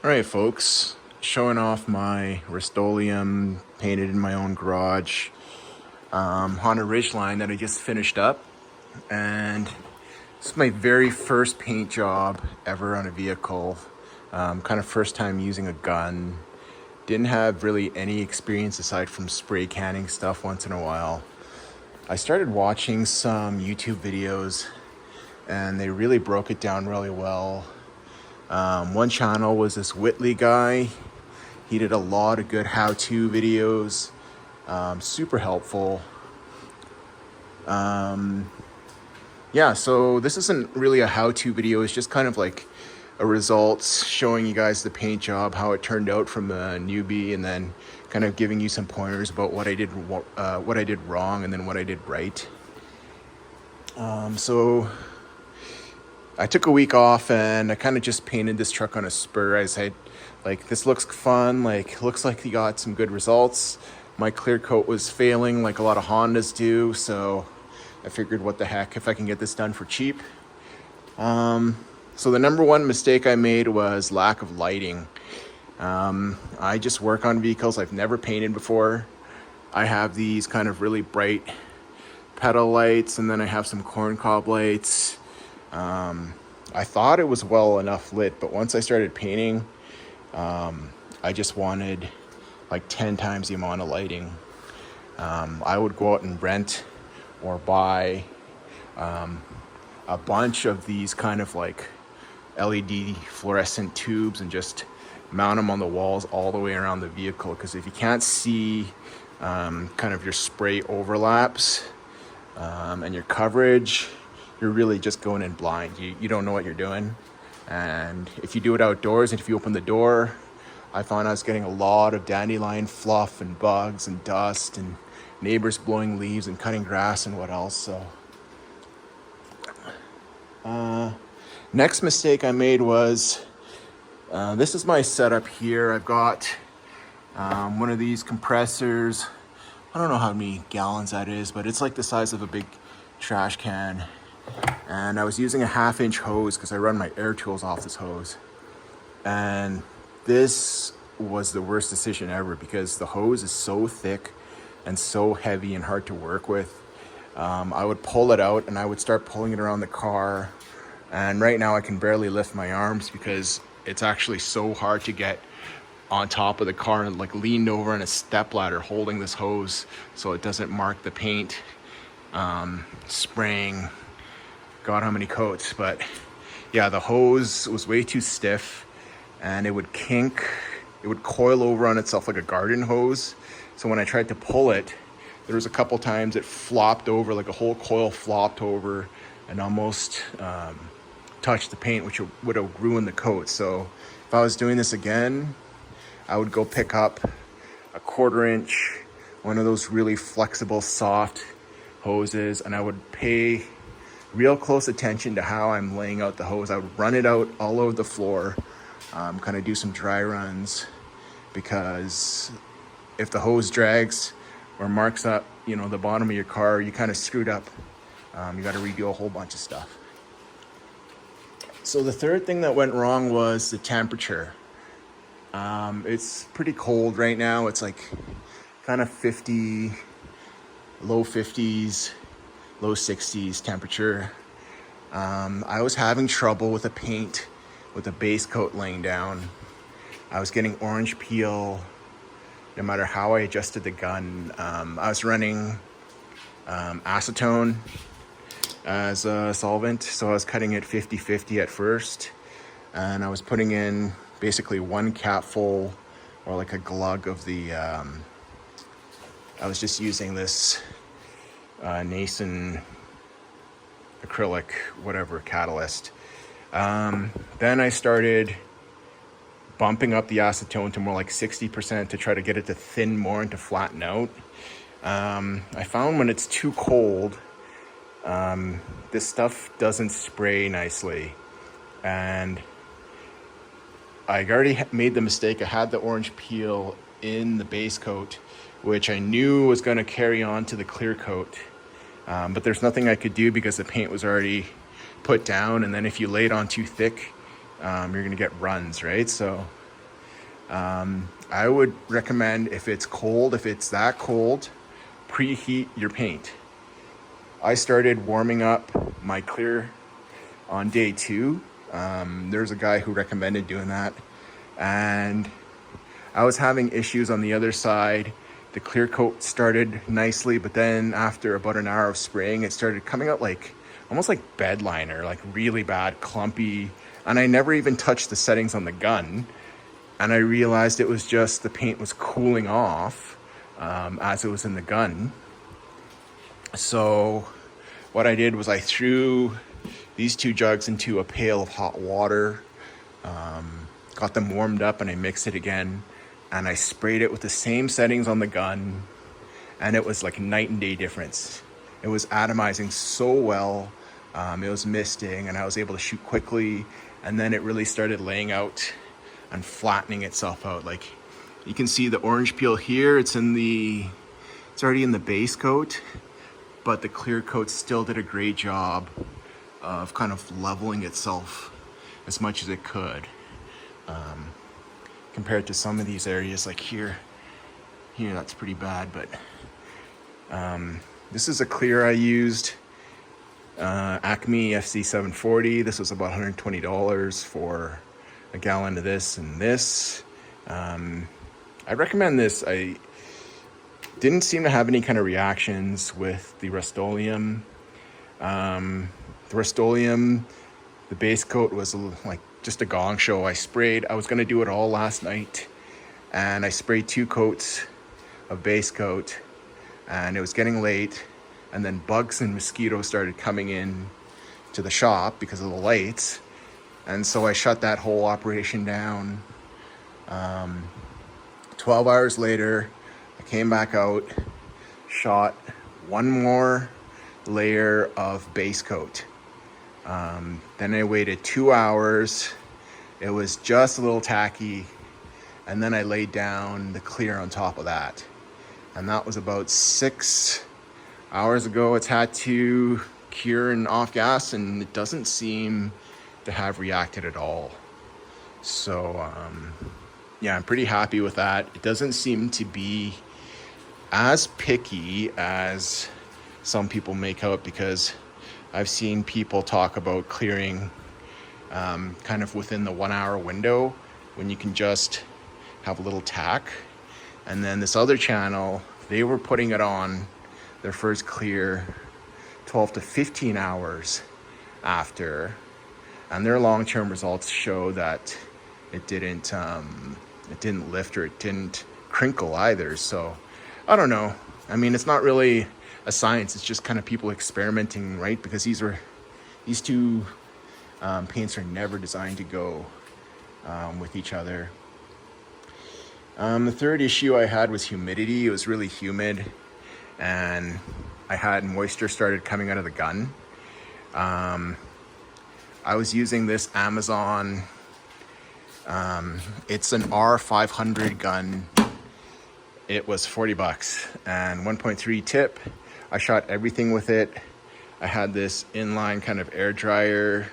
All right, folks, showing off my Rustoleum painted in my own garage Honda Ridgeline that I just finished up. And this is my very first paint job ever on a vehicle. Kind of first time using a gun. Didn't have really any experience aside from spray canning stuff once in a while. I started watching some YouTube videos and they really broke it down really well. One channel was this Whitley guy. He did a lot of good how-to videos, super helpful. Yeah, so this isn't really a how-to video. It's just kind of like a results showing you guys the paint job, how it turned out from a newbie, and then kind of giving you some pointers about what I did wrong and then what I did right. So I took a week off and I kind of just painted this truck on a spur. I said, like, this looks fun, like, looks like you got some good results. My clear coat was failing like a lot of Hondas do, so I figured, what the heck, if I can get this done for cheap. So the number one mistake I made was lack of lighting. I just work on vehicles I've never painted before. I have these kind of really bright pedal lights, and then I have some corncob lights. I thought it was well enough lit, but once I started painting, I just wanted like 10 times the amount of lighting. I would go out and rent or buy a bunch of these kind of like LED fluorescent tubes and just mount them on the walls all the way around the vehicle, because if you can't see kind of your spray overlaps and your coverage, you're really just going in blind. You don't know what you're doing. And if you do it outdoors and if you open the door, I found I was getting a lot of dandelion fluff and bugs and dust and neighbors blowing leaves and cutting grass and what else. So next mistake I made was, this is my setup here. I've got one of these compressors. I don't know how many gallons that is, but it's like the size of a big trash can. And I was using a 1/2-inch hose because I run my air tools off this hose. And this was the worst decision ever because the hose is so thick and so heavy and hard to work with. I would pull it out and I would start pulling it around the car. And right now I can barely lift my arms because it's actually so hard to get on top of the car and like leaned over on a stepladder holding this hose so it doesn't mark the paint. Spraying God how many coats, but yeah, the hose was way too stiff and it would kink. It would coil over on itself like a garden hose. So when I tried to pull it, there was a couple times it flopped over, like a whole coil flopped over and almost touched the paint, which would have ruined the coat. So if I was doing this again, I would go pick up a 1/4-inch, one of those really flexible, soft hoses, and I would pay real close attention to how I'm laying out the hose. I would run it out all over the floor, kind of do some dry runs, because if the hose drags or marks up, the bottom of your car, you kind of screwed up. You got to redo a whole bunch of stuff. So the third thing that went wrong was the temperature. It's pretty cold right now. It's like kind of 50, low 50s, low 60s temperature. I was having trouble with the paint, with the base coat laying down. I was getting orange peel no matter how I adjusted the gun. I was running acetone as a solvent, so I was cutting it 50-50 at first, and I was putting in basically one capful or like a glug of the I was just using this Nason acrylic, whatever, catalyst. Then I started bumping up the acetone to more like 60% to try to get it to thin more and to flatten out. I found when it's too cold, this stuff doesn't spray nicely. And I already made the mistake. I had the orange peel in the base coat, which I knew was going to carry on to the clear coat. But there's nothing I could do because the paint was already put down. And then if you lay it on too thick, you're going to get runs, right? So I would recommend, if it's cold, if it's that cold, preheat your paint. I started warming up my clear on day 2. There's a guy who recommended doing that, and I was having issues on the other side. The clear coat started nicely, but then after about an hour of spraying, it started coming out like almost like bed liner, like really bad, clumpy. And I never even touched the settings on the gun. And I realized it was just the paint was cooling off as it was in the gun. So what I did was I threw these 2 jugs into a pail of hot water, got them warmed up, and I mixed it again. And I sprayed it with the same settings on the gun, and it was like night and day difference. It was atomizing so well. It was misting, and I was able to shoot quickly, and then it really started laying out and flattening itself out. Like you can see the orange peel here, it's already in the base coat, but the clear coat still did a great job of kind of leveling itself as much as it could. Compared to some of these areas like here that's pretty bad, but this is a clear I used, Acme FC 740. This was about $120 for a gallon of this and this. I recommend this. I didn't seem to have any kind of reactions with the Rustoleum. The Rustoleum, the base coat was like just a gong show. I was going to do it all last night, and I sprayed 2 coats of base coat, and it was getting late, and then bugs and mosquitoes started coming in to the shop because of the lights, and so I shut that whole operation down. 12 hours later, I came back out, shot 1 more layer of base coat. Then I waited 2 hours. It was just a little tacky. And then I laid down the clear on top of that. And that was about 6 hours ago. It's had to cure and off gas, and it doesn't seem to have reacted at all. So, yeah, I'm pretty happy with that. It doesn't seem to be as picky as some people make out, because I've seen people talk about clearing kind of within the 1 hour window when you can just have a little tack. And then this other channel, they were putting it on their first clear 12 to 15 hours after, and their long-term results show that it didn't lift, or it didn't crinkle either. So I don't know. I mean, it's not really a science. It's just kind of people experimenting, right? Because these 2 paints are never designed to go with each other. The third issue I had was humidity. It was really humid, and I had moisture started coming out of the gun. I was using this Amazon, it's an R500 gun. It was $40 and 1.3 tip. I shot everything with it. I had this inline kind of air dryer,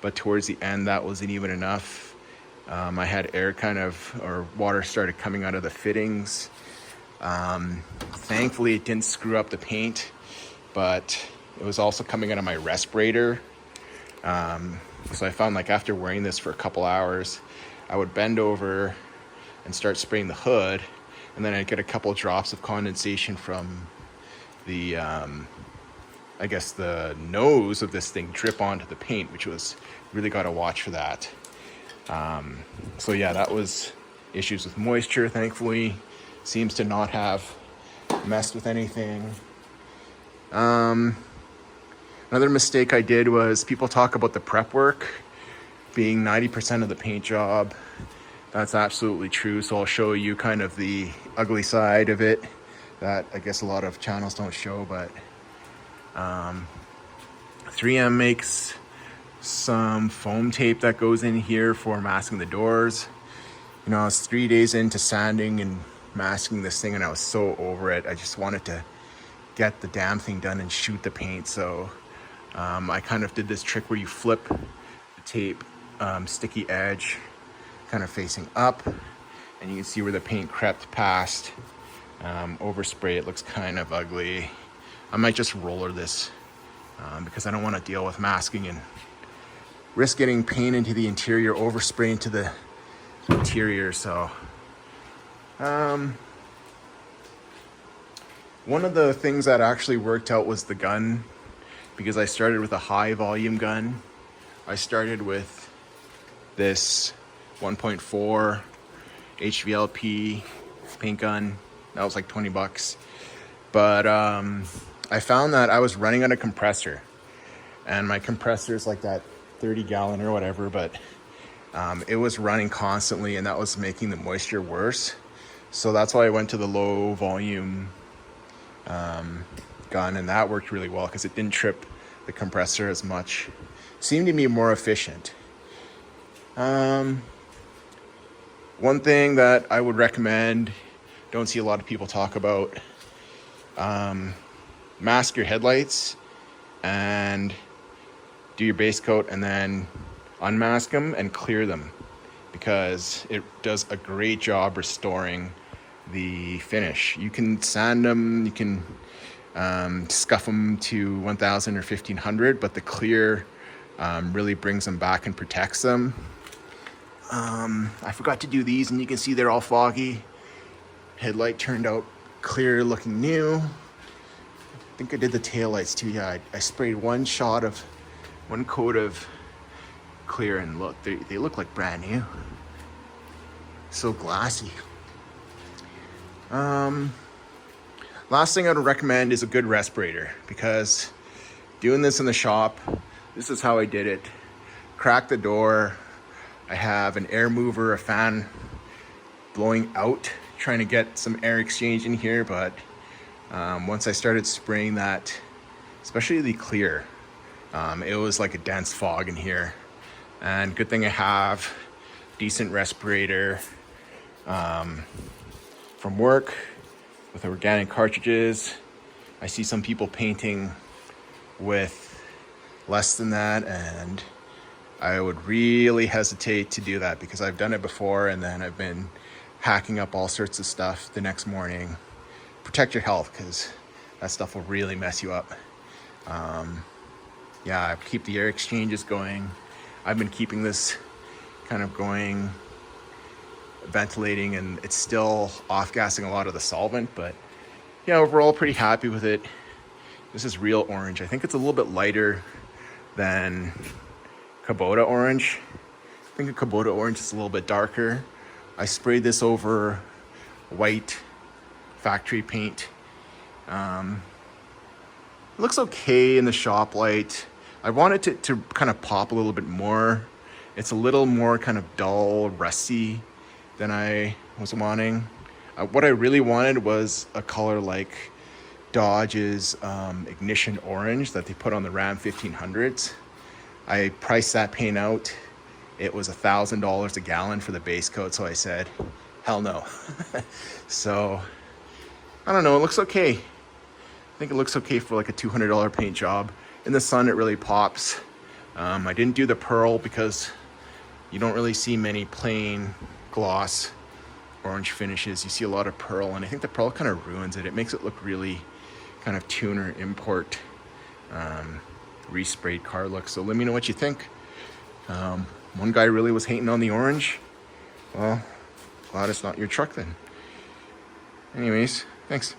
but towards the end that wasn't even enough. I had water started coming out of the fittings. Thankfully it didn't screw up the paint, but it was also coming out of my respirator. So I found, like, after wearing this for a couple hours, I would bend over and start spraying the hood, and then I'd get a couple drops of condensation from the, I guess the nose of this thing drip onto the paint, which was really got to watch for that. So yeah, that was issues with moisture. Thankfully, seems to not have messed with anything. Another mistake I did was, people talk about the prep work being 90% of the paint job. That's absolutely true. So I'll show you kind of the ugly side of it that I guess a lot of channels don't show, but 3M makes some foam tape that goes in here for masking the doors. You know, I was 3 days into sanding and masking this thing, and I was so over it. I just wanted to get the damn thing done and shoot the paint. So I kind of did this trick where you flip the tape sticky edge kind of facing up, and you can see where the paint crept past. Overspray, it looks kind of ugly. I might just roller this because I don't want to deal with masking and risk getting paint into the interior, overspray into the interior. So one of the things that actually worked out was the gun, because I started with a high volume gun. I started with this 1.4 HVLP paint gun. That was like 20 bucks. But I found that I was running on a compressor, and my compressor is like that 30 gallon or whatever, but it was running constantly, and that was making the moisture worse. So that's why I went to the low volume gun, and that worked really well because it didn't trip the compressor as much. Seemed to be more efficient. One thing that I would recommend, don't see a lot of people talk about, mask your headlights and do your base coat and then unmask them and clear them, because it does a great job restoring the finish. You can sand them, you can scuff them to 1000 or 1500, but the clear really brings them back and protects them. I forgot to do these, and you can see they're all foggy. Headlight turned out clear, looking new. I think I did the taillights too. Yeah, I sprayed one coat of clear, and look, they look like brand new. So glassy. Last thing I would recommend is a good respirator, because doing this in the shop, this is how I did it. Crack the door. I have an air mover, a fan blowing out, trying to get some air exchange in here, but once I started spraying that, especially the clear, it was like a dense fog in here. And good thing I have decent respirator from work with organic cartridges. I see some people painting with less than that, and I would really hesitate to do that, because I've done it before and then I've been hacking up all sorts of stuff the next morning. Protect your health, because that stuff will really mess you up. Yeah, keep the air exchanges going. I've been keeping this kind of going, ventilating, and it's still off-gassing a lot of the solvent, but yeah, overall pretty happy with it. This is real orange. I think it's a little bit lighter than Kubota orange. I think a Kubota orange is a little bit darker. I sprayed this over white factory paint. It looks okay in the shop light. I wanted it to kind of pop a little bit more. It's a little more kind of dull, rusty than I was wanting. What I really wanted was a color like Dodge's ignition orange that they put on the Ram 1500s. I priced that paint out. It was $1,000 a gallon for the base coat, so I said, hell no. So, I don't know, it looks okay. I think it looks okay for like a $200 paint job. In the sun, it really pops. I didn't do the pearl because you don't really see many plain gloss orange finishes. You see a lot of pearl, and I think the pearl kind of ruins it. It makes it look really kind of tuner import resprayed car look. So let me know what you think. One guy really was hating on the orange. Well, glad it's not your truck then. Anyways, thanks.